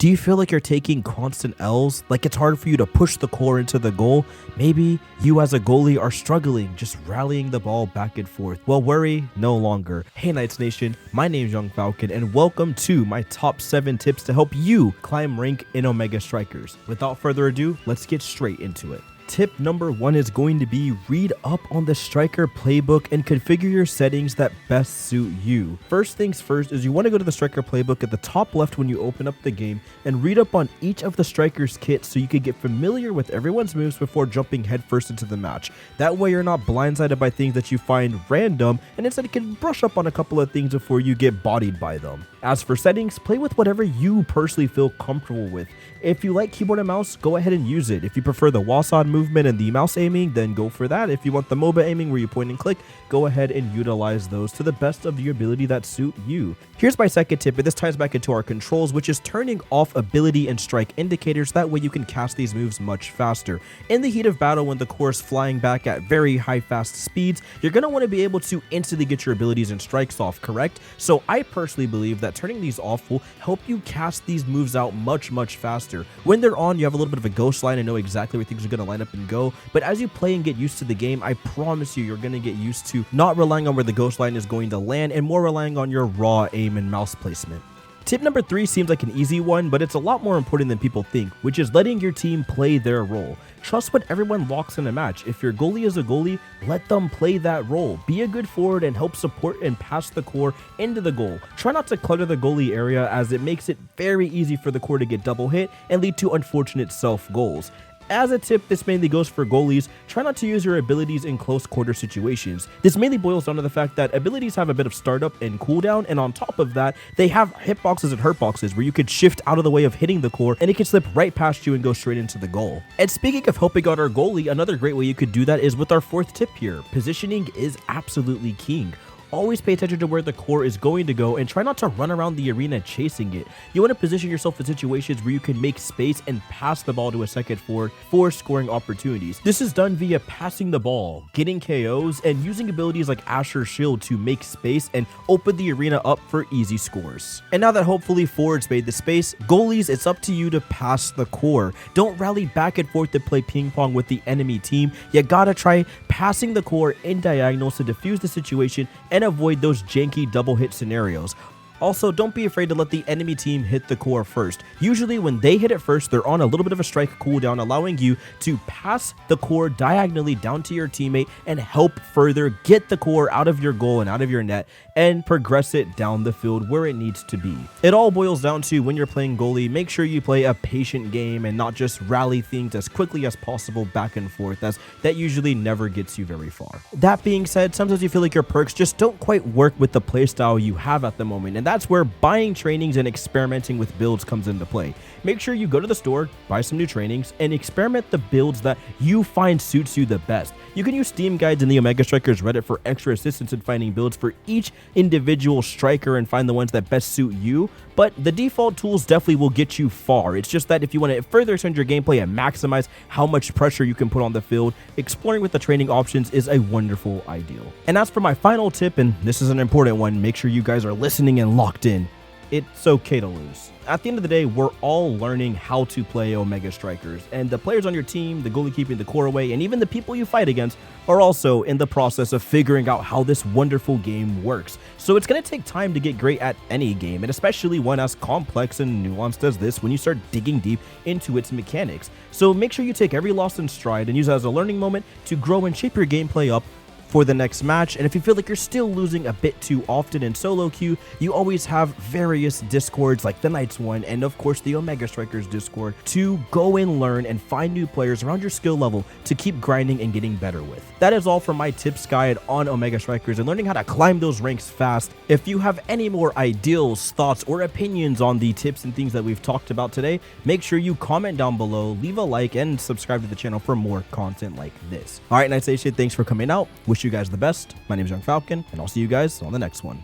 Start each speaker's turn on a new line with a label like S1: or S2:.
S1: Do you feel like you're taking constant L's? Like it's hard for you to push the core into the goal? Maybe you as a goalie are struggling just rallying the ball back and forth. Well, worry no longer. Hey Knights Nation, my name is Young Falcon and welcome to my top 7 tips to help you climb rank in Omega Strikers. Without further ado, let's get straight into it. Tip number 1 is going to be read up on the striker playbook and configure your settings that best suit you. First things first is you want to go to the striker playbook at the top left when you open up the game and read up on each of the strikers kits so you can get familiar with everyone's moves before jumping headfirst into the match. That way you're not blindsided by things that you find random, and instead you can brush up on a couple of things before you get bodied by them. As for settings, play with whatever you personally feel comfortable with. If you like keyboard and mouse, go ahead and use it. If you prefer the WASD movement and the mouse aiming, then go for that. If you want the MOBA aiming where you point and click, go ahead and utilize those to the best of your ability that suit you. Here's my second tip, and this ties back into our controls, which is turning off ability and strike indicators. That way you can cast these moves much faster. In the heat of battle, when the core is flying back at very high fast speeds, you're going to want to be able to instantly get your abilities and strikes off, correct? So I personally believe that turning these off will help you cast these moves out much faster. When they're on, you have a little bit of a ghost line and know exactly where things are going to line up and go, but as you play and get used to the game, I promise you're going to get used to not relying on where the ghost line is going to land and more relying on your raw aim and mouse placement. Tip number 3 seems like an easy one, but it's a lot more important than people think, which is letting your team play their role. Trust what everyone locks in a match. If your goalie is a goalie, let them play that role. Be a good forward and help support and pass the core into the goal. Try not to clutter the goalie area, as it makes it very easy for the core to get double hit and lead to unfortunate self goals. As a tip, this mainly goes for goalies, try not to use your abilities in close quarter situations. This mainly boils down to the fact that abilities have a bit of startup and cooldown, and on top of that, they have hitboxes and hurtboxes where you could shift out of the way of hitting the core and it can slip right past you and go straight into the goal. And speaking of helping out our goalie, another great way you could do that is with our 4th tip here. Positioning is absolutely king. Always pay attention to where the core is going to go and try not to run around the arena chasing it. You want to position yourself in situations where you can make space and pass the ball to a second forward for scoring opportunities. This is done via passing the ball, getting KOs, and using abilities like Asher's Shield to make space and open the arena up for easy scores. And now that hopefully forwards made the space, goalies, it's up to you to pass the core. Don't rally back and forth to play ping pong with the enemy team. You gotta try passing the core in diagonals to defuse the situation and avoid those janky double hit scenarios. Also, don't be afraid to let the enemy team hit the core first. Usually when they hit it first, they're on a little bit of a strike cooldown, allowing you to pass the core diagonally down to your teammate and help further get the core out of your goal and out of your net and progress it down the field where it needs to be. It all boils down to, when you're playing goalie, make sure you play a patient game and not just rally things as quickly as possible back and forth, as that usually never gets you very far. That being said, sometimes you feel like your perks just don't quite work with the playstyle you have at the moment, and that's where buying trainings and experimenting with builds comes into play. Make sure you go to the store, buy some new trainings, and experiment the builds that you find suits you the best. You can use Steam guides in the Omega Strikers Reddit for extra assistance in finding builds for each individual striker and find the ones that best suit you, but the default tools definitely will get you far. It's just that if you want to further extend your gameplay and maximize how much pressure you can put on the field, exploring with the training options is a wonderful ideal. And as for my final tip, and this is an important one, make sure you guys are listening and locked in. It's okay to lose. At the end of the day, we're all learning how to play Omega Strikers, and the players on your team, the goalie keeping the core away, and even the people you fight against are also in the process of figuring out how this wonderful game works. So it's going to take time to get great at any game, and especially one as complex and nuanced as this when you start digging deep into its mechanics. So make sure you take every loss in stride and use it as a learning moment to grow and shape your gameplay up for the next match. And if you feel like you're still losing a bit too often in solo queue, you always have various discords like the Knights one and of course the Omega Strikers Discord to go and learn and find new players around your skill level to keep grinding and getting better with. That is all from my tips guide on Omega Strikers and learning how to climb those ranks fast. If you have any more ideals, thoughts, or opinions on the tips and things that we've talked about today, make sure you comment down below, leave a like, and subscribe to the channel for more content like this. All right, Knights Nation, thanks for coming out. Wish you guys the best. My name is Young Falcon, and I'll see you guys on the next one.